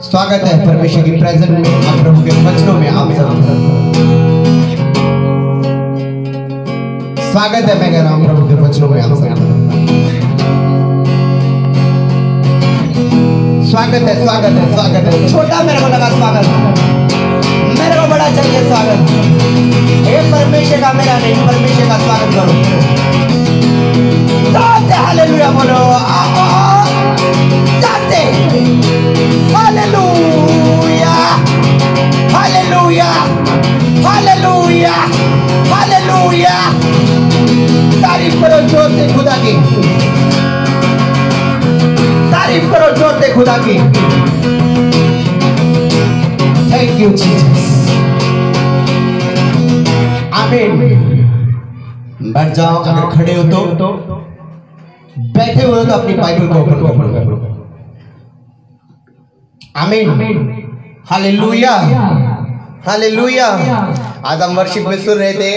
स्वागत है परमेश्वर की प्रेजेंस में, आप प्रभु के वचनों में आप सब स्वागत है। मैं कह रहा हूं प्रभु के वचनों में आप सब स्वागत है, स्वागत है, स्वागत है। छोटा मेरे को लगा स्वागत, मेरे को बड़ा चाहिए स्वागत। ये परमेश्वर का मेरा नहीं, परमेश्वर का स्वागत करो। हालेलुया बोलो, जाते हालेलुया, हालेलुया, हालेलुया, हालेलुया। तारीफ करो जोर से खुदा की, तारीफ करो जोर से खुदा की। थैंक यू जीसस, आमीन। बैठ जाओ, अगर खड़े हो तो, बैठे हुए हो तो अपनी बाइबल को ओपन करो। आमीन, हालेलुया, हालेलुया। आज हम वर्शिप में सुन रहे थे,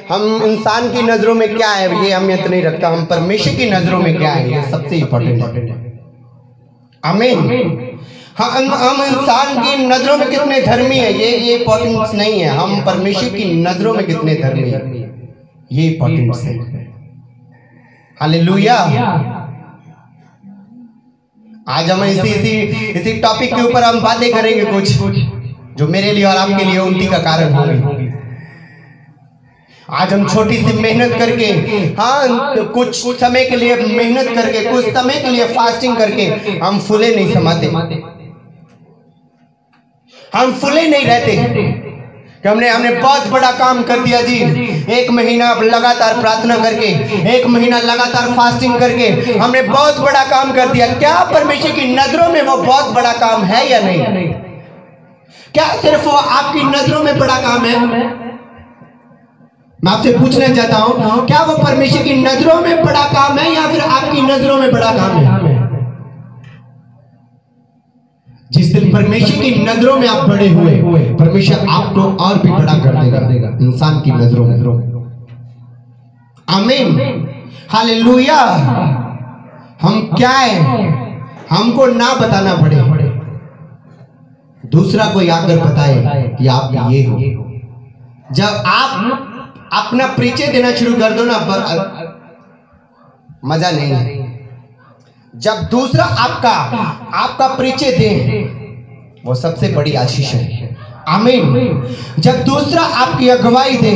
हम इंसान की नजरों में क्या है ये अहमियत नहीं रखता, हम परमेश्वर की नजरों में क्या है ये सबसे इंपॉर्टेंट है। आमीन। हम इंसान की नजरों में कितने धर्मी है ये इंपॉर्टेंस नहीं है, हम परमेश्वर की नजरों में कितने धर्मी है ये इंपॉर्टेंस है। हालेलुया। आज हम इसी टॉपिक के ऊपर हम बातें करेंगे, कुछ जो मेरे लिए और आपके लिए उन्नति का कारण होगी। आज हम छोटी सी मेहनत करके, हाँ कुछ समय के लिए मेहनत करके, कुछ समय के लिए फास्टिंग करके हम फूले नहीं समाते, हम फूले नहीं रहते कि हमने बहुत बड़ा काम कर दिया जी। एक महीना लगातार प्रार्थना करके, एक महीना लगातार फास्टिंग करके हमने बहुत बड़ा काम कर दिया। क्या परमेश्वर की नजरों में वो बहुत बड़ा काम है या नहीं? क्या सिर्फ वो आपकी नजरों में बड़ा काम है? मैं आपसे पूछना चाहता हूं, क्या वो परमेश्वर की नजरों में बड़ा काम है या फिर आपकी नजरों में बड़ा काम है? जिस दिन परमेश्वर की नजरों में आप बड़े हुए, परमेश्वर आपको और भी बड़ा कर देगा इंसान की नजरों में। आमीन, हालेलुया। हम क्या है हमको ना बताना पड़े, दूसरा कोई आकर बताए कि आप ये हो। जब आप अपना परिचय देना शुरू कर दो ना, मजा नहीं है। जब दूसरा आपका परिचय दे, वो सबसे बड़ी आशीष है। आमीन। जब दूसरा आपकी अगुवाई दे,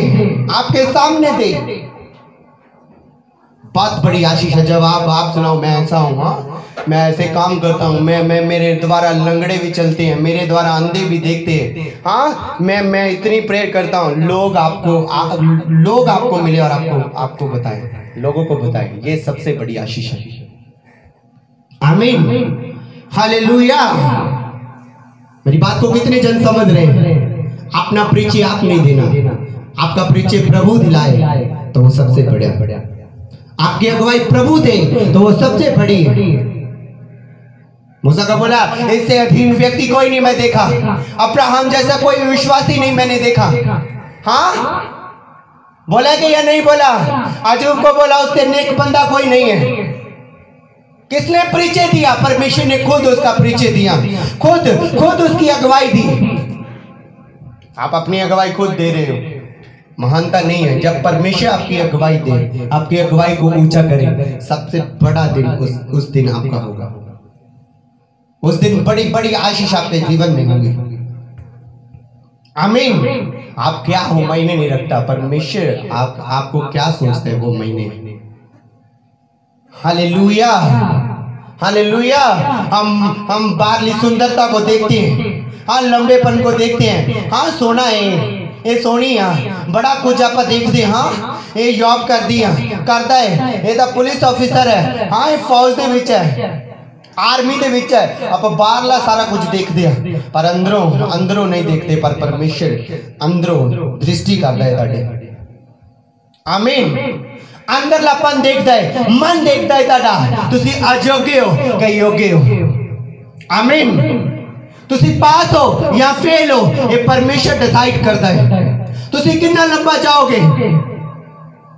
आपके सामने दे, बहुत बड़ी आशीष है। जब आप सुनाओ मैं ऐसा हूँ, हाँ मैं ऐसे काम करता हूँ, मैं मेरे द्वारा लंगड़े भी चलते हैं, मेरे द्वारा अंधे भी देखते हैं, हाँ मैं इतनी प्रेयर करता हूँ, लोग आपको मिले और आपको बताएं, लोगों को बताएं। ये सबसे बड़ी आशीष है। आमीन, हालेलुया। मेरी बात को कितने जन समझ रहे हैं? अपना परिचय आप नहीं देना, आपका परिचय प्रभु दिलाए तो वो सबसे बढ़िया। आपकी अगुवाई प्रभु दे तो वो सबसे बड़ी है। मूसा का बोला इससे अधीन व्यक्ति कोई नहीं मैं देखा, अब्राहम जैसा कोई विश्वासी नहीं मैंने देखा। हाँ बोला कि या नहीं बोला? अजूब को बोला उससे नेक बंदा कोई नहीं है। किसने परिचय दिया? परमेश्वर ने खुद उसका परिचय दिया, खुद उसकी अगुवाई दी। आप अपनी अगुवाई खुद दे रहे हो, महानता नहीं है। जब परमेश्वर आपकी अगुवाई दे, आपकी अगुवाई को ऊंचा करे, सबसे बड़ा दिन उस दिन आपका होगा। उस दिन बड़ी बड़ी आशीष आपके जीवन में होगी। आमीन। आप क्या हो मायने नहीं रखता, परमेश्वर आपको क्या सोचते हैं वो मायने। Hallelujah, hallelujah. हम बाहरली सुंदरता को देखते हैं, हाँ लंबेपन को देखते हैं, हाँ सोना है ये सोनी है, बड़ा कुछ आप देखते हैं। हाँ ये जॉब कर दिया करता है, ये तो पुलिस ऑफिसर है, हाँ ये फौज के विच है, आर्मी के विच है। आप बाहरला सारा कुछ देख दिया पर अंदरों नहीं देखते। पर परमेश्वर अंदरों दृष्टि करता है ताड़े। आमीन। अंदरलापन देखता है, मन देखता है ताड़ा तुसी अयोग्य हो कि योग्य हो। आमीन। तुसी पास हो या फेल हो ये परमेश्वर डिसाइड करता है। तुसी कितना लंबा जाओगे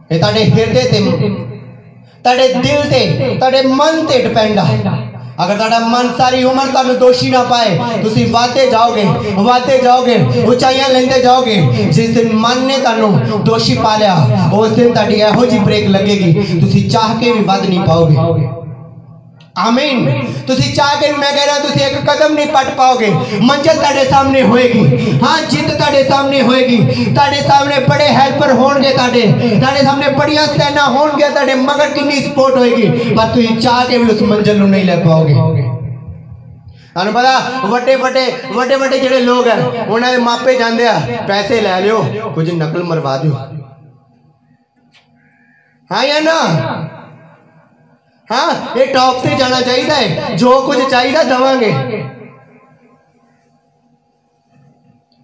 ये ताड़े हृदय ते, ताड़े दिल ते, ताड़े मन ते डिपेंड है। अगर ताड़ा मन सारी उम्र तानू दोषी ना पाए, तुसी वाते जाओगे ऊंचाइयां लेंदे जाओगे। जिस दिन मन ने तानू दोषी पा लिया उस दिन ताड़ी एहो जी ब्रेक लगेगी, तुसी चाह के भी वध नहीं पाओगे। आमीन। तुसी चाह के भी मैं कह रहा तुसी एक कदम नहीं पट पाओगे। मंजिल ताड़े सामने होएगी, हाँ जित ताड़े सामने होएगी। ताड़े सामने बड़े हेल्पर होंगे, ताड़े सामने बढ़िया सेना होंगे, ताड़े मगर कितनी सपोर्ट होएगी पर तुसी चाह के भी उस मंजिल नहीं ले पाओगे। थानू पता वड्डे जेडे लोग हैं उन्होंने मापे जाते हैं, पैसे ले लियो कुछ नकल मरवा दो। हाँ या ना? हाँ ये टॉप से जाना चाहिए, जो कुछ चाहिए दवांगे।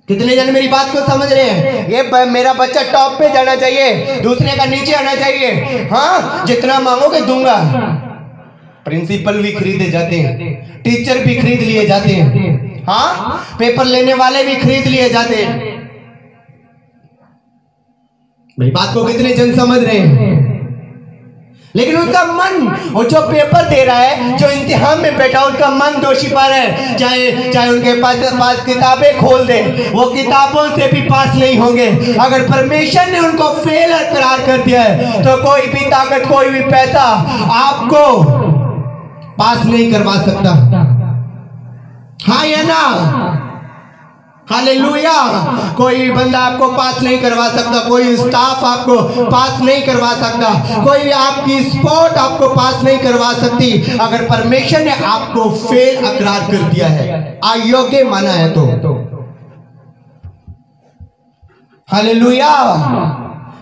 कितने जन मेरी बात को समझ रहे हैं? ये मेरा बच्चा टॉप पे जाना चाहिए, दूसरे का नीचे आना चाहिए। हाँ जितना मांगोगे दूंगा। प्रिंसिपल भी खरीदे जाते हैं, टीचर भी खरीद लिए जाते हैं, हाँ पेपर लेने वाले भी खरीद लिए जाते हैं। मेरी बात को कितने जन समझ रहे हैं? लेकिन उसका मन, वो जो पेपर दे रहा है, जो इम्तिहान में बैठा उसका मन दोषी पा रहा है। चाहे उनके पास किताबें खोल दे, वो किताबों से भी पास नहीं होंगे। अगर परमेश्वर ने उनको फेल करार कर दिया है तो कोई भी ताकत, कोई भी पैसा आपको पास नहीं करवा सकता। हाँ या ना? हालेलुया। कोई भी बंदा आपको पास नहीं करवा सकता, कोई स्टाफ आपको पास नहीं करवा सकता, कोई आपकी स्पोर्ट आपको पास नहीं करवा सकती। अगर परमेश्वर ने आपको फेल अकरार कर दिया है, अयोग्य माना है तो। हालेलुया।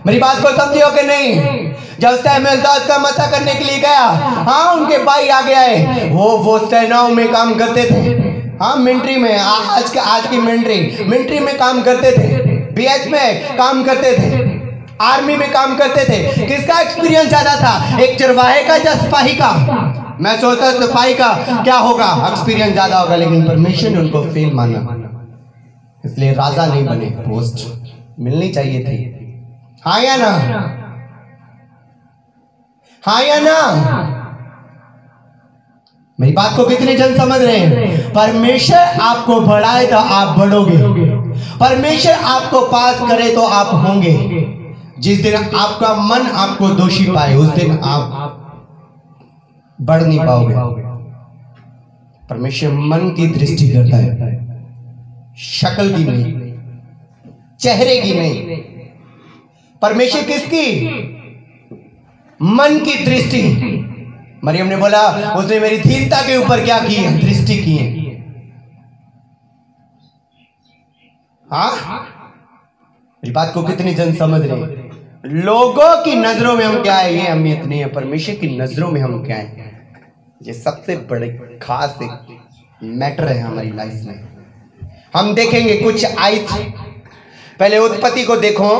मेरी बात को समझियो कि नहीं? जब सैमुएल दाऊद का मसा करने के लिए गया, हाँ उनके भाई आ गया है, वो सेनाओं में काम करते थे, हाँ मिलिट्री में, आज की मिलिट्री में काम करते थे, बीएस में काम करते थे, आर्मी में काम करते थे। किसका एक्सपीरियंस ज्यादा था, एक चरवाहे का या सिपाही का? मैं सोचता सिपाही का क्या होगा, एक्सपीरियंस ज्यादा होगा। लेकिन परमेश्वर ने उनको फेल माना, इसलिए राजा नहीं बने, पोस्ट मिलनी चाहिए थी। हाँ या ना? हाँ या ना? मेरी बात को कितने जन समझ रहे हैं? परमेश्वर आपको बढ़ाए तो आप बढ़ोगे, परमेश्वर आपको पास करे तो आप होंगे। जिस दिन आपका मन आपको दोषी पाए उस दिन आप बढ़ नहीं पाओगे। परमेश्वर मन की दृष्टि करता है, शक्ल की नहीं, चेहरे की नहीं। परमेश्वर किसकी? मन की दृष्टि। मरियम ने बोला उसने मेरी दीनता के ऊपर क्या की है, दृष्टि की है। हाँ मेरी बात को कितनी जन समझ रहे हैं? लोगों की नजरों में हम क्या है ये अहमियत नहीं है, परमेश्वर की नजरों में हम क्या है, ये सबसे बड़े खास एक मैटर है हमारी लाइफ में। हम देखेंगे कुछ आयत, पहले उत्पत्ति को देखो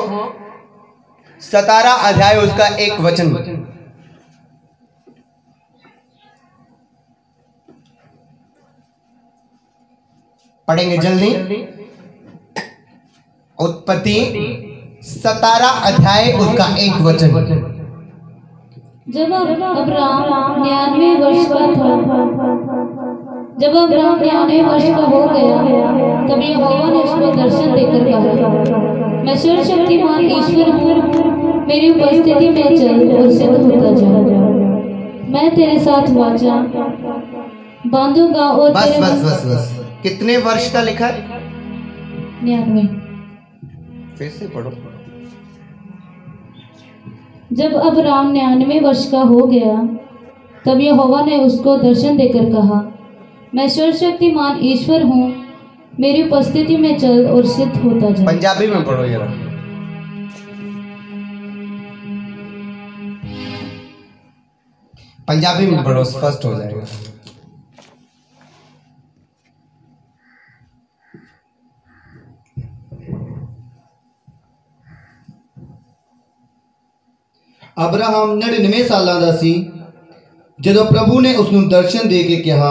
17 अध्याय उसका 1 वचन। पढ़ेंगे जल्दी। उत्पत्ति 17 अध्याय उसका 1 वचन। जब अब्राहम 99 वर्ष का हो गया, तब यहोवा ने उसको दर्शन देकर कहा, मैं सर्वशक्तिमान ईश्वर हूँ, मेरी उपस्थिति में चल और सिद्ध होता जा। मैं तेरे साथ वाचा बांधूंगा और बस कितने वर्ष का लिखा है? 99। फिर से पढ़ो। जब अब्राहम 99 वर्ष का हो गया, तब यहोवा ने उसको दर्शन देकर कहा, मैं सर्वशक्तिमान ईश्वर हूँ, मेरी उपस्थिति में चल और सिद्ध होता जा। पंजाबी में पढ़ो जरा। पंजाबी में पढ़ो, स्पष्ट हो जाएगा। अब्राहम 99 साਲਾਂ ਦਾ ਸੀ ਜਦੋਂ प्रभु ने उसਨੂੰ दर्शन दे के कहा,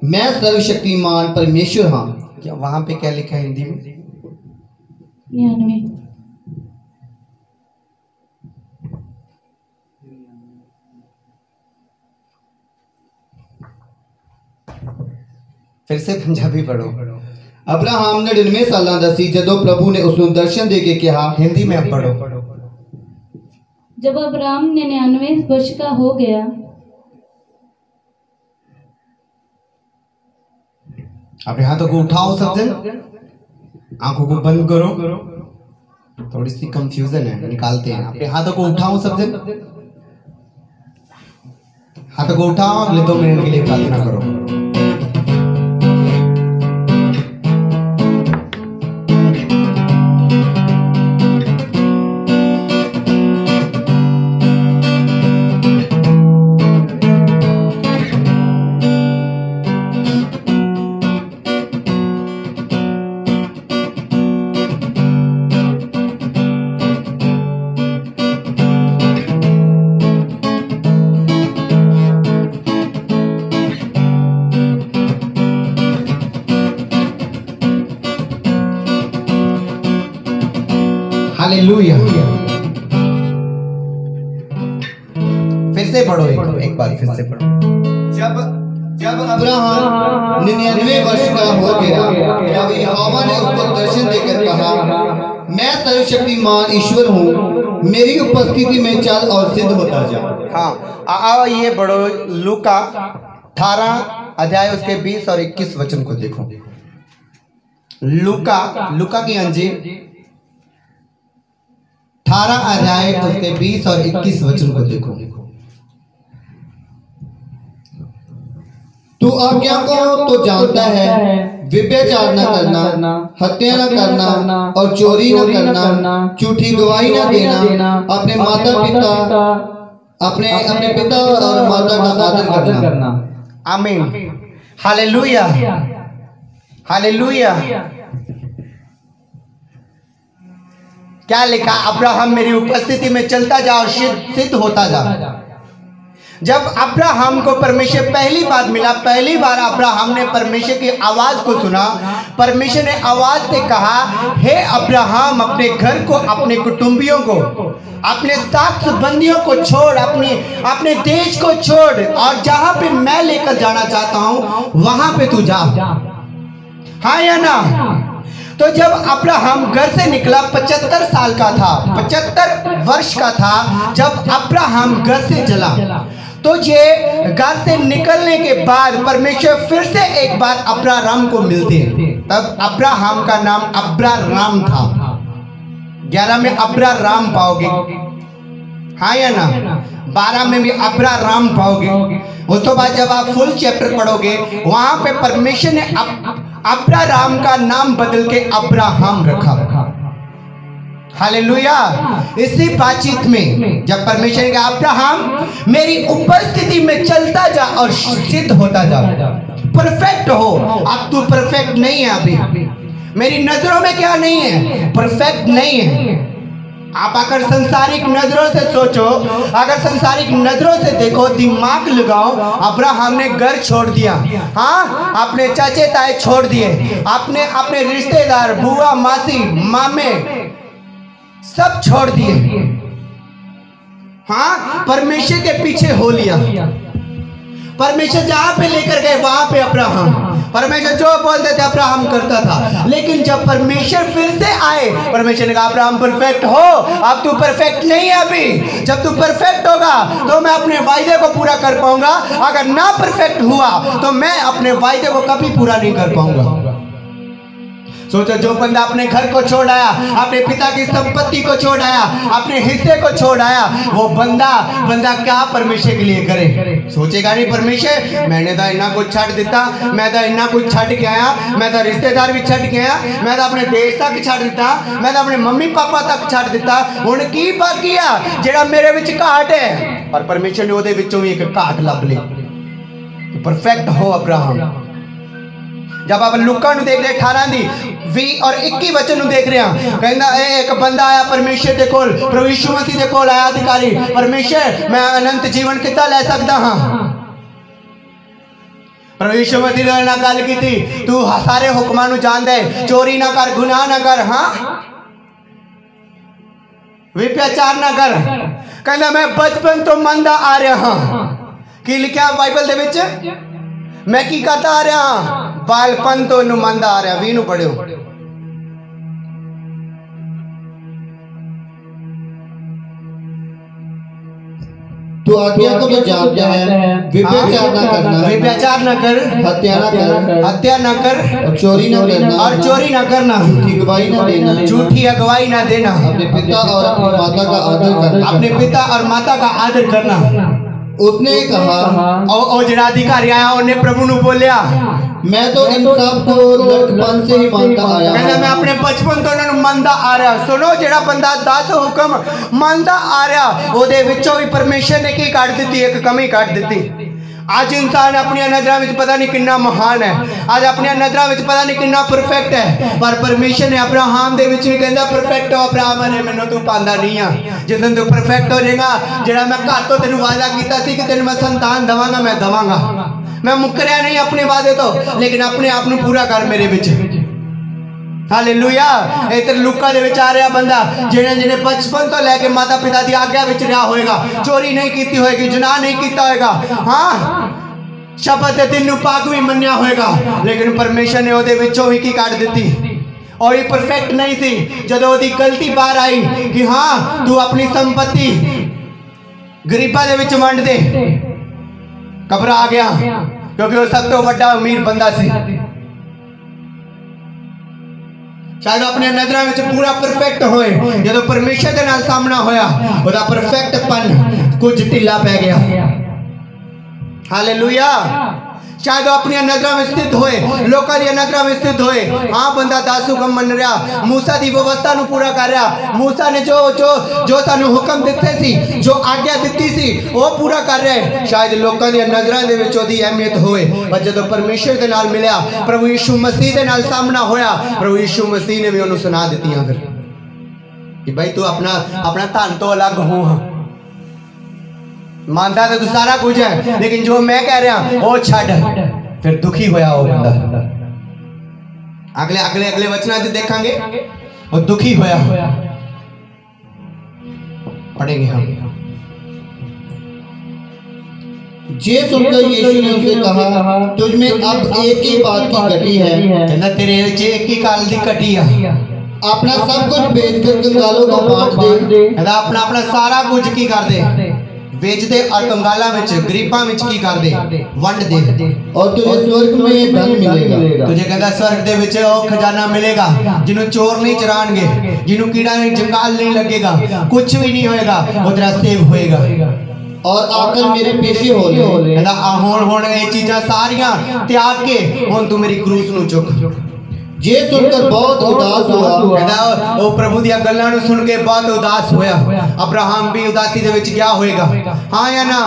मैं सर्वशक्तिमान परमेश्वर हाँ। क्या वहां पे क्या लिखा है हिंदी में? 99। फिर से पंजाबी पढ़ो। अब्राहम 99 ਸਾਲਾਂ ਦਾ ਸੀ ਜਦੋਂ प्रभु ने उसਨੂੰ दर्शन दे के कहा। हिंदी में अब पढ़ो। जब अब्राहम 99 वर्ष का हो गया, अपने हाथों को उठाओ सब जन, आंखों को बंद करो। थोड़ी सी कंफ्यूजन है, निकालते हैं। अपने हाथों को उठाओ सब जन, हाथों को उठाओ। अगले 2 मिनट के लिए प्रार्थना करो। हालेलुया। फिर से पढ़ो, एक बार फिर से पढ़ो। जब अब्राहम 99 वर्ष का हो गया, तब यहोवा ने उसको दर्शन देकर कहा, मैं सर्वशक्तिमान ईश्वर हूँ, मेरी उपस्थिति में चल और सिद्ध होता जा। हाँ, आओ ये पढ़ो। लूका 18 अध्याय उसके 20 और 21 वचन को देखो। लूका की अंजी 18 अध्याय उसके 20 और 21 वचन को देखो। तू आज्ञा को तो जानता है, व्यभिचार न करना, हत्या न करना और चोरी न करना, झूठी गवाही न देना, अपने पिता और माता का आदर करना। आमीन। Hallelujah, hallelujah. क्या लिखा? अब्राहम मेरी उपस्थिति में चलता जा और सिद्ध होता जा। जब अब्राहम को परमेश्वर पहली बार मिला, पहली बार अब्राहम ने परमेश्वर की आवाज को सुना। परमेश्वर ने आवाज से कहा, हे अब्राहम, अपने घर को, अपने कुटुंबियों को, अपने साथ संबंधियों को छोड़, अपने देश को छोड़, और जहां पे मैं लेकर जाना चाहता हूं वहां पे तू जा। हाँ या ना? तो जब अब्राहम घर से निकला, 75 साल का था, 75 वर्ष का था जब अब्राहम घर से चला। तो ये घर से निकलने के बाद परमेश्वर फिर से एक बार अब्राहम को मिलते हैं। तब अब्राहम का नाम अब्राराम था। 11 में अब्राराम पाओगे, हाँ या ना? 12 में भी अब्राराम पाओगे। उस तो बाद जब आप फुल चैप्टर पढ़ोगे, वहां पे परमेश्वर ने अब्राराम का नाम बदल के अब्राहम रखा। हालेलुया। इसी बातचीत में जब परमेश्वर ने कहा, अब्राहम मेरी उपस्थिति में चलता जा और सिद्ध होता जा, परफेक्ट हो। अब तू परफेक्ट नहीं है, अभी मेरी नजरों में क्या नहीं है, परफेक्ट नहीं है। आप अगर संसारिक नजरों से सोचो, अगर संसारिक नजरों से देखो, दिमाग लगाओ, अब्राहम ने घर छोड़ दिया, हाँ, अपने चाचे ताए छोड़ दिए, आपने अपने रिश्तेदार, बुआ, मासी, मामे सब छोड़ दिए, हाँ, परमेश्वर के पीछे हो लिया। परमेश्वर जहां पे लेकर गए वहां पे अब्राहम, परमेश्वर जो बोलते थे अब्राहम करता था। लेकिन जब परमेश्वर फिर से आए, परमेश्वर ने कहा अब्राहम परफेक्ट हो, अब तू परफेक्ट नहीं है अभी, जब तू परफेक्ट होगा तो मैं अपने वायदे को पूरा कर पाऊंगा, अगर ना परफेक्ट हुआ तो मैं अपने वायदे को कभी पूरा नहीं कर पाऊंगा। सोचो, जो बंदा अपने घर को छोड़ आया, अपने पिता की संपत्ति को छोड़ आया, अपने हिस्से को छोड़ आया, वो बंदा क्या परमेश्वर के लिए करे? सोचेगा नहीं परमेश्वर मैंने तो इतना कुछ छड़ दिता, मैं तो इतना कुछ छड़ के आया, मैं तो रिश्तेदार भी छड़ के आया, मैं तो अपने देश तक छड़ दिता, मैं तो अपने मम्मी पापा तक छड़ दिता, हुण की बाकी आ जेड़ा मेरे विच घाट है? पर परमेश्वर ने ओदे विचों भी एक घाट लभ ली। परफेक्ट हो अब्राहम। जब आप लुका नूं देख रहे 18 दी 20 और 21 वचन नूं देख रहे हैं, कहंदा एक बंदा आया परमेश्वर दे कोल, प्रभु यीशु मसीह दे कोल आया अधिकारी, परमेश्वर मैं अनंत जीवन कितना ले सकदा हां? प्रभु यीशु मसीह ने ना गल कीती, तू सारे हुक्मां नूं जानदा है, चोरी ना कर, गुनाह ना कर, हां, व्यभिचार ना कर। कहंदा मैं बचपन तो मनदा आ रहा हां। की लिखा बाइबल दे विच? मैं की करता आ रहा हां, बालपन तो नूं मनदा आ रहा। 20 नूं पढ़ियो। तू आज्ञा को तो जानता है, व्यभिचार ना करना, व्यभिचार ना कर, हत्या ना कर, हत्या ना कर, और चोरी ना करना, और चोरी ना करना, झूठी गवाही ना देना, झूठी अगवाई ना देना, अपने पिता और अपनी माता का आदर करना, अपने पिता और माता का आदर करना। उसने कहा, और जिहड़ा अधिकारी आया उन्हें प्रभु नु बोलिया, मैं तो इन सब को लड़कपन से ही मानता आया हूं। कहंदा मैं अपने बचपन तो इन्हां नूं मनदा आ रहा। सुनो, जिहड़ा बंदा 10 हुक्म मनदा आ रहा, ओदे विचों भी परमेश्वर ने की काट दित्ती, एक कमी काट दित्ती। आज इंसान अपनी नजरों में पता नहीं कितना महान है, आज अपनी नजरों में पता नहीं कितना परफेक्ट है, पर परमेश्वर ने अब्राहम दे विच भी कहंदा परफेक्ट हो अब्राहम ने, मैनू तू पांदा नहीं आ। जिस दिन तू परफेक्ट हो जाएगा, जेड़ा मैं घर तो तेनू वादा कीता सी कि तेनू मैं संतान दवांगा, मैं दवांगा, मैं मुकरिया नहीं अपने वादे तो, लेकिन अपने आप नू पूरा कर मेरे विच। हालेलुया। इधर लुका दे विच आ रहा बंदा जिन्हें बचपन तो लेके माता पिता की आज्ञा विच रहा होएगा, चोरी नहीं की होएगी, जुनाह नहीं किया होएगा, हाँ, शपथ दे दिन नूं पाक भी मन्निया होएगा, लेकिन परमेश्वर ने ओदे विचों ही की काट दित्ती। और ये परफेक्ट नहीं थी। जदों ओदी गलती बाहर आई कि हाँ तू अपनी संपत्ति गरीबां दे विच वंड दे, घबरा गया क्योंकि वो सब तो बड़ा अमीर बंदा सी। शायद अपने नजरों में पूरा परफेक्ट होए, जो परमेश्वर के नाल सामना होया ओदा परफेक्टपन कुछ ढिला पै गया। हालेलुया। शायद अपनी नजरों में स्थित होए, लोगों की नजरों में स्थित होए, हाँ बंदा 10 हुक्म मन रहा, मूसा की व्यवस्था नूं पूरा कर रहा, मूसा ने जो जो जो सानू हुक्म दिते सी, जो आज्ञा दी सी वो पूरा कर रहा है। शायद लोगों की नजरों दे विच ओदी अहमियत होए, पर जदों परमेश्वर दे नाल मिलिया, प्रभु यीशु मसीह दे नाल सामना होया, प्रभु यीशु मसीह ने भी उन्होंने सुना दित्तियां फिर कि भाई तू अपना धन तो अलग हो, मानता तो तू सारा कुछ है, लेकिन जो मैं कह रहा वो छड़। फिर दुखी होया वो बंदा। अगले अगले अगले वचना से देखेंगे वो दुखी होया। पढ़ेंगे हम। जे सुनकर यीशु ने उसे कहा, तुझ में अब एक ही बात की घटी है, कहना तेरे जे एक ही काल दी घटी है, अपना सब कुछ बेचकर कंगालों को बांट दे। कहना अपना अपना सारा कुछ की कर दे, बेच दे और कंगाला विच गरीबां विच की कर दे, वंड दे, और तुझे स्वर्ग में धन मिलेगा। तुझे कहता स्वर्ग दे विच ओ खजाना मिलेगा जिन्हों चोर नहीं चराणगे, जिन्हों कीड़ा नहीं जंगाल नहीं लगेगा, कुछ भी नहीं होएगा, वो तेरा सेव होएगा। और आकर मेरे पीछे हो ले। कहता हुण ये चीज़ां सारियां त्याग के हुण तू मेरी क्रूस नूं चुक। जे सुनकर बहुत उदास हुआ, कहता वो प्रभु दी गल्लां नूं सुन के बहुत उदास होया। अब्राहम भी उदासी दे विच गया होएगा, हाँ या ना,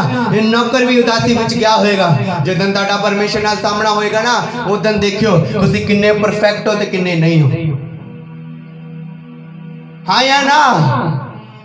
नौकर भी उदासी विच गया होएगा। जदों तुहाडा परमेश्वर नाल सामना होएगा ना, उदों देखियो तुसीं किन्ने परफेक्ट हो ते किन्ने नहीं हो, हाँ या ना।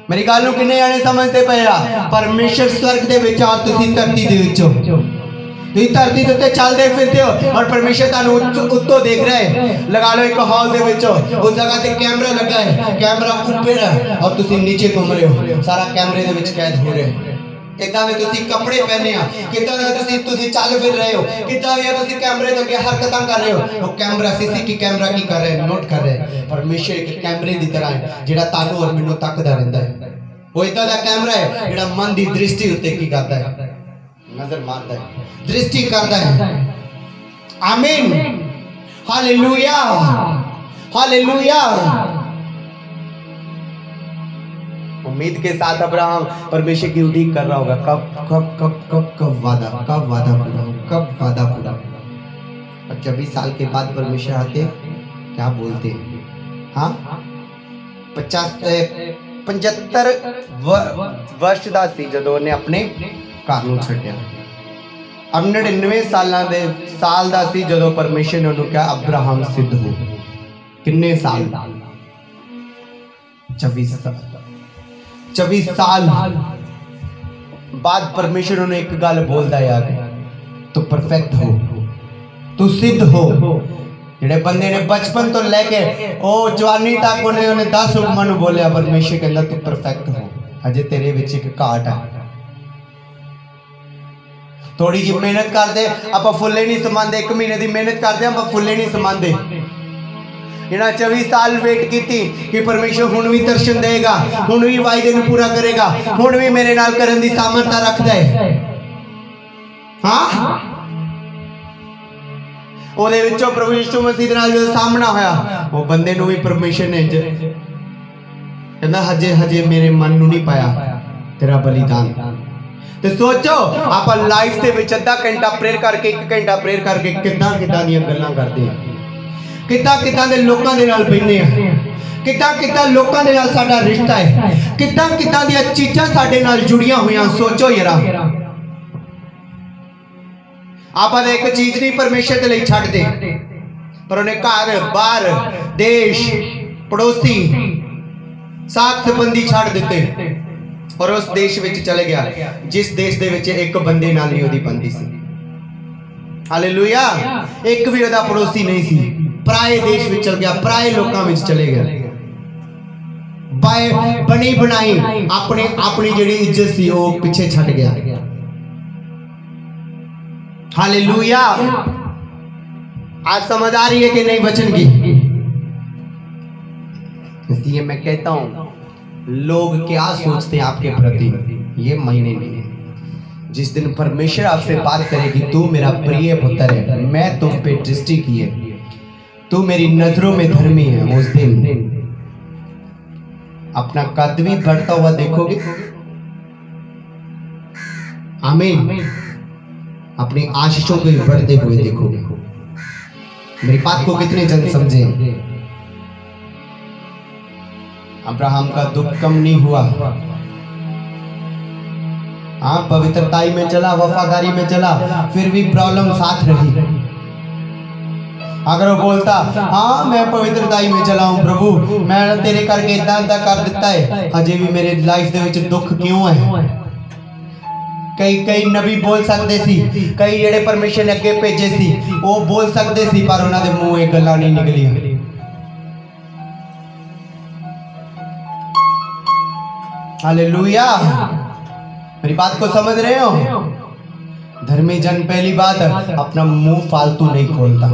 मेरी गल नूं किन्ने जाने समझते पे आ? परमेश्वर स्वर्ग दे विच और तुसीं धरती दे विच हो। तुसीं धरती दे उत्ते चलदे फिरदे हो और परमेश्वर तुहानूं उत्तों देख रहा है। लगा लो एक हॉल दे विच उस जगह ते कैमरा लगा है, कैमरा ऊपर है और तुसीं नीचे घूम रहे हो, सारा कैमरे दे विच कैद हो रहे हो। कितना भी तुसी कपड़े पहने आ, कितना भी तुसी चल फिर रहे हो, कितना भी तुसी कैमरे दे अगे हरकतां कर रहे हो, वो कैमरा सीसीटीवी कैमरा की कर रहे हैं, नोट कर रहे हैं। परमेश्वर एक कैमरे दी तरह है जेड़ा तानू और मैनू तकदा रहंदा है। वो इदा दा कैमरा है जेड़ा मन दी दृष्टि उत्ते की करदा है, नजर मारदा है, दृष्टि करदा है। आमीन, हालेलुया, हालेलुया। उम्मीद के साथ अब्राहम परमेश्वर की उड़ीक कर रहा होगा, कब कब कब कब कब वादा पूरा, कब वादा पूरा। और 24 साल के बाद परमेश्वर आते क्या बोलते हैं? हाँ, 75 वर्ष का सी जदों ने अपने घर नूं छड्डिया। और 99 साल का सी जदों परमेश्वर ने उन्होंने कहा अब्राहम सिद्ध हो। किन्ने साल? 24 साल बाद परमेश्वर ने एक गल बोलता है आगे, तू परफेक्ट हो, तू सिद्ध हो। जेड़े बंदे ने बचपन तो लेके ओ जवानी तक उन्हें 10 हुक्मां नूं बोलिया, परमेश्वर कहंदा तू परफेक्ट हो, अजे तेरे विच एक घाट है। थोड़ी जी मेहनत करदे आपां फुल्ले नहीं समांदे, 1 महीने की मेहनत करदे आपां फुल्ले नहीं समांदे। इन्हां 24 साल वेट की कि परमेश्वर हुण भी दर्शन देगा, हुण भी वायदे नूं पूरा करेगा, हुण भी मेरे नाल करन दी सामर्थ रखदा है। हाँ, ओदे विचों प्रभु यीशु मसीह दे नाल जो सामना होया, वो बंदे नूं भी परमेश्वर ने कहंदा हजे मेरे मन नूं नहीं पाया तेरा बलिदान। तो सोचो आप लाइफ दे विच अद्धा घंटा प्रेयर करके 1 घंटा प्रेयर करके किदां दी गल्लां करदे हैं, किदां दे लोकां दे नाल बैठने हैं, किदां लोकां दे नाल साडा रिश्ता है, किदां दी चीज़ां साडे नाल जुड़ियां हुई। सोचो यारा, आप एक चीज नहीं परमेश्वर के लिए छड्ड दे, पर उन्हें घर बार देश पड़ोसी साथ संबंधी छड्ड दिते और उस देश विच चले गया जिस देश दे विच एक बंदे नाल नहीं ओदी बनदी सी। हालेलुया, एक भी ओदा पड़ोसी नहीं सी, पराए देश में चल गया, पराए लोकां में चले गया, बनी बनाई अपनी जिहड़ी इज्जत सी वो पीछे छड़ गया। हालेलुया, आज समझ आ रही है कि नहीं वचन की? इसलिए मैं कहता हूं लोग क्या सोचते हैं आपके प्रति ये महीने नहीं है। जिस दिन परमेश्वर आपसे बात करेगी तू मेरा प्रिय पुत्र है, मैं तुम पे दृष्टि की है, तू मेरी नजरों में धर्मी है, उस दिन अपना कद भी बढ़ता हुआ देखोगे। आमीन, अपनी आशीषों को भी बढ़ते हुए देखोगे। मेरी बात को कितने जन समझे? अब्राहम का दुख कम नहीं हुआ। हाँ, पवित्रताई में चला, वफादारी में चला, फिर भी प्रॉब्लम साथ रही। अगर वो बोलता हाँ मैं पवित्रताई में चला हूं प्रभु, मैं तेरे करके इदा कर दिता है, अजे भी मेरे लाइफ दे विच दुख क्यों है? कई नबी बोल सकते सी, कई जेड़े परमेश्वर ने अगे भेजे सी वो बोल सकते सी, पर उन्हां दे मुंह एक गल्लां नहीं निकली। हालेलुया, मेरी बात को समझ रहे हो? धर्मी जन पहली बात अपना मुंह फालतू नहीं खोलता,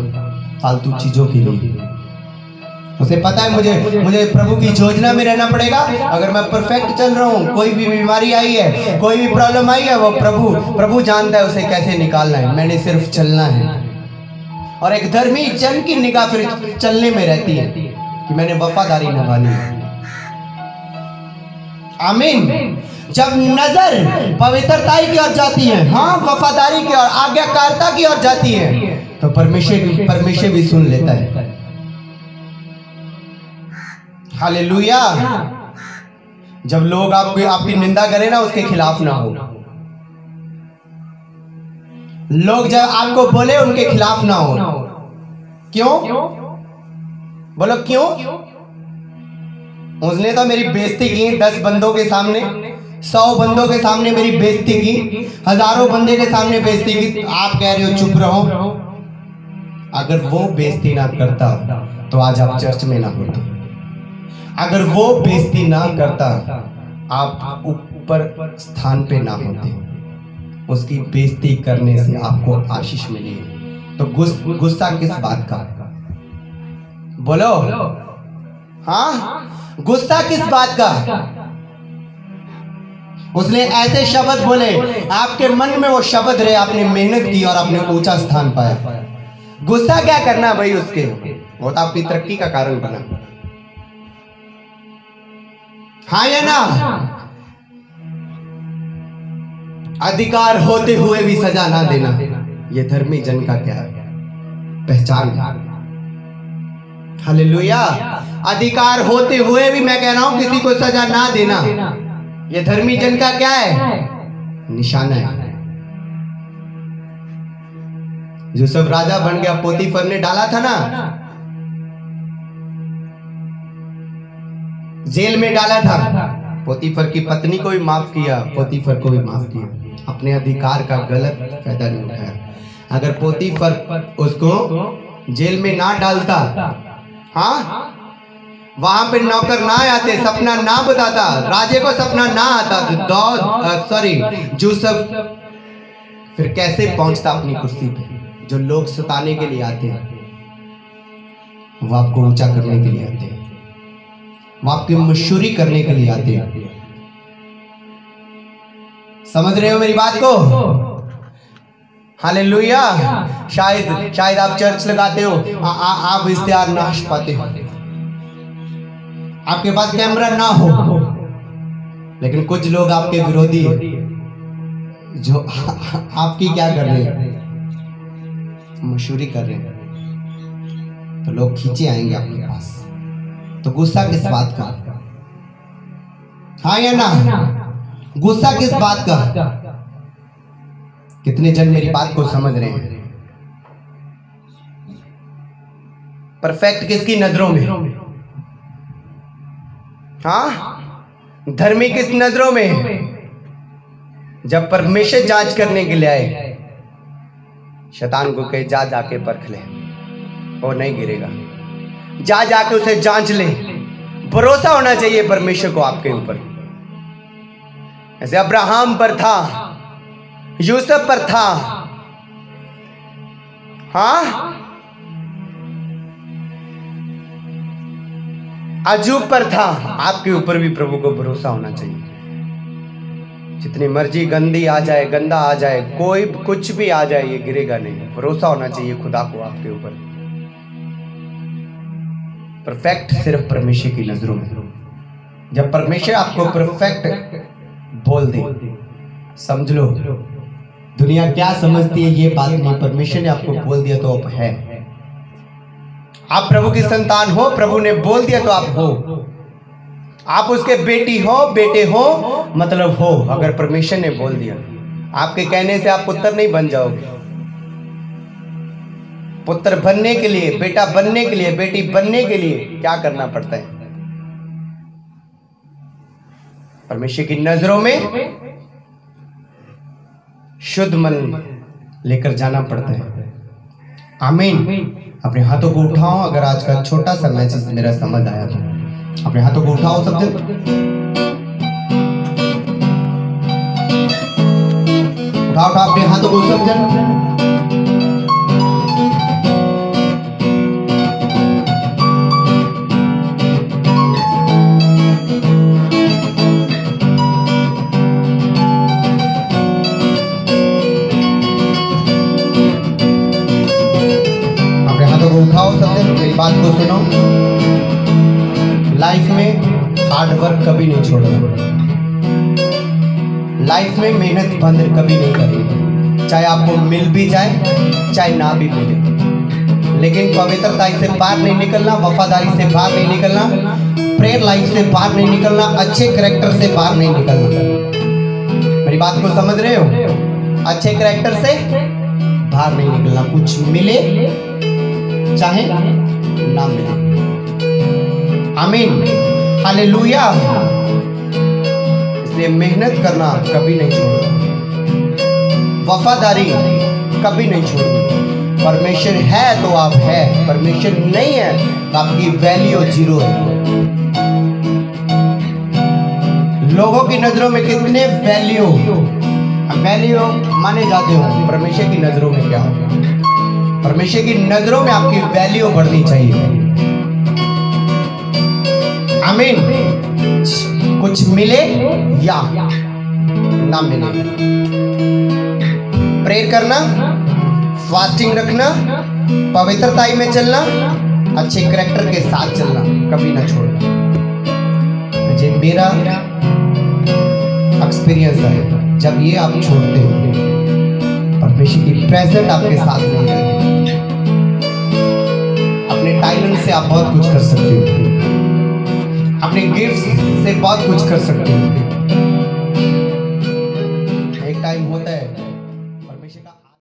फालतू चीजों के लिए। उसे पता है मुझे प्रभु की योजना में रहना पड़ेगा। अगर मैं परफेक्ट चल रहा हूँ, कोई भी बीमारी आई है, कोई भी प्रॉब्लम आई है, वो प्रभु जानता है उसे कैसे निकालना है, मैंने सिर्फ चलना है। और एक धर्मी जन की निगाह फिर चलने में रहती है कि मैंने वफादारी निभानी है। आमीन। जब नजर पवित्रताई की ओर जाती है, हाँ वफादारी की ओर, आज्ञाकारिता की ओर जाती है, तो परमेश्वर भी सुन लेता है। हालेलुया। जब लोग आपकी निंदा करें ना, उसके खिलाफ ना हो। लोग जब आपको बोले उनके खिलाफ ना हो। क्यों? बोलो क्यों? उसने तो मेरी बेइज्जती की 10 बंदों के सामने, 100 बंदों के सामने मेरी बेइज्जती की, हजारों बंदे के सामने बेइज्जती की। आप कह रहे हो चुप रहो। अगर वो बेइज्जती ना करता तो आज आप चर्च में ना होते। अगर वो बेइज्जती ना करता आप ऊपर स्थान पे ना होते। उसकी बेइज्जती करने से आपको आशीष मिली। तो गुस्सा किस बात का? बोलो। हाँ, गुस्सा किस बात का? उसने ऐसे शब्द बोले, आपके मन में वो शब्द रहे, आपने मेहनत की और आपने ऊंचा स्थान पाया। गुस्सा क्या करना भाई उसके? वो तो आपकी तरक्की का कारण बना। हाँ या ना? अधिकार होते हुए भी सजा ना देना, ये धर्मी जन का क्या है? पहचान है। हालेलुया। अधिकार होते हुए भी मैं कह रहा हूं किसी को सजा ना देना, ये धर्मी जन का क्या है? निशाना है। यूसुफ राजा बन गया, पोतीफर ने डाला था ना, जेल में डाला था। पोतीफर की पत्नी को भी माफ किया, पोतीफर को भी माफ किया। अपने अधिकार का गलत फायदा नहीं उठाया। अगर पोतीफर उसको जेल में ना डालता, हाँ, वहां पे नौकर ना आते, सपना ना बताता, राजे को सपना ना आता, तो यूसुफ फिर कैसे पहुंचता अपनी कुर्सी पे? जो लोग सताने के लिए आते हैं वो आपको ऊंचा करने के लिए आते हैं, वो आपकी मशहूरी करने के लिए आते हैं। समझ रहे हो मेरी बात को? हालेलुया। शायद आप चर्च लगाते हो, आप इश्तिहार नाश पाते हो, आपके पास कैमरा ना हो, लेकिन कुछ लोग आपके विरोधी जो आपकी क्या कर रहे हैं? मशहूरी कर रहे हैं, तो लोग खींचे आएंगे आपके पास। तो गुस्सा किस बात का? हाँ या ना? गुस्सा किस बात का? कितने जन मेरी बात को समझ रहे हैं? परफेक्ट किसकी नजरों में? हाँ, धर्मी किस नजरों में? जब परमेश्वर जांच करने के लिए आए, शैतान को कहे जा जाके परख ले, वो नहीं गिरेगा। जा जाके उसे जांच ले। भरोसा होना चाहिए परमेश्वर को आपके ऊपर। ऐसे अब्राहम पर था, यूसुफ पर था, हाँ, अजूब पर था। आपके ऊपर भी प्रभु को भरोसा होना चाहिए। जितनी मर्जी गंदी आ जाए, गंदा आ जाए, कोई कुछ भी आ जाए, ये गिरेगा नहीं। भरोसा होना चाहिए खुदा को आपके ऊपर। परफेक्ट सिर्फ परमेश्वर की नजरों में। जब परमेश्वर आपको परफेक्ट बोल दे, समझ लो दुनिया क्या समझती है ये बात नहीं, परमेश्वर ने आपको बोल दिया तो आप है। आप प्रभु की संतान हो, प्रभु ने बोल दिया तो आप हो। आप उसके बेटी हो, बेटे हो, मतलब हो। अगर परमेश्वर ने बोल दिया, आपके कहने से आप पुत्र नहीं बन जाओगे। पुत्र बनने के लिए, बेटा बनने के लिए, बेटी बनने के लिए क्या करना पड़ता है? परमेश्वर की नजरों में शुद्ध मन लेकर जाना पड़ता है। आमीन। अपने हाथों को उठाओ। अगर आज का छोटा सा मैसेज मेरा समझ आया तो अपने हाथों को उठाओ सब जन। उठाओ अपने हाथों को सब जन। उठाओ सबसे। मेरी बात को सुनो। लाइफ में हार्ड वर्क कभी नहीं छोड़ना। लाइफ में मेहनत बंद कभी नहीं करनी। चाहे आपको मिल भी जाए, चाहे ना भी मिले, लेकिन पवित्रता से बाहर नहीं निकलना, वफादारी से बाहर नहीं निकलना, प्रेयर लाइफ से बाहर नहीं निकलना, अच्छे कैरेक्टर से बाहर नहीं निकलना। मेरी बात को समझ रहे हो? अच्छे कैरेक्टर से बाहर नहीं निकलना। कुछ मिले चाहे ना मिले। आमीन। हालेलुया। इसलिए मेहनत करना कभी नहीं छोड़ना, वफादारी कभी नहीं छोड़नी। परमेश्वर है तो आप है, परमेश्वर नहीं है तो आपकी वैल्यू जीरो है। लोगों की नजरों में कितने वैल्यू माने जाते हो, परमेश्वर की नजरों में क्या होगा? परमेश्वर की नजरों में आपकी वैल्यू बढ़नी चाहिए। आमीन। कुछ मिले या ना मिले, प्रेयर करना, फास्टिंग रखना, पवित्रताई में चलना, अच्छे करैक्टर के साथ चलना कभी ना छोड़ना। ये मेरा एक्सपीरियंस है। जब ये आप छोड़ते हो, परमेश्वर की प्रेजेंट आपके साथ नहीं रहती। अपने टैलेंट से आप बहुत कुछ कर सकते हो, अपने गिफ्ट से बहुत कुछ कर सकते हो,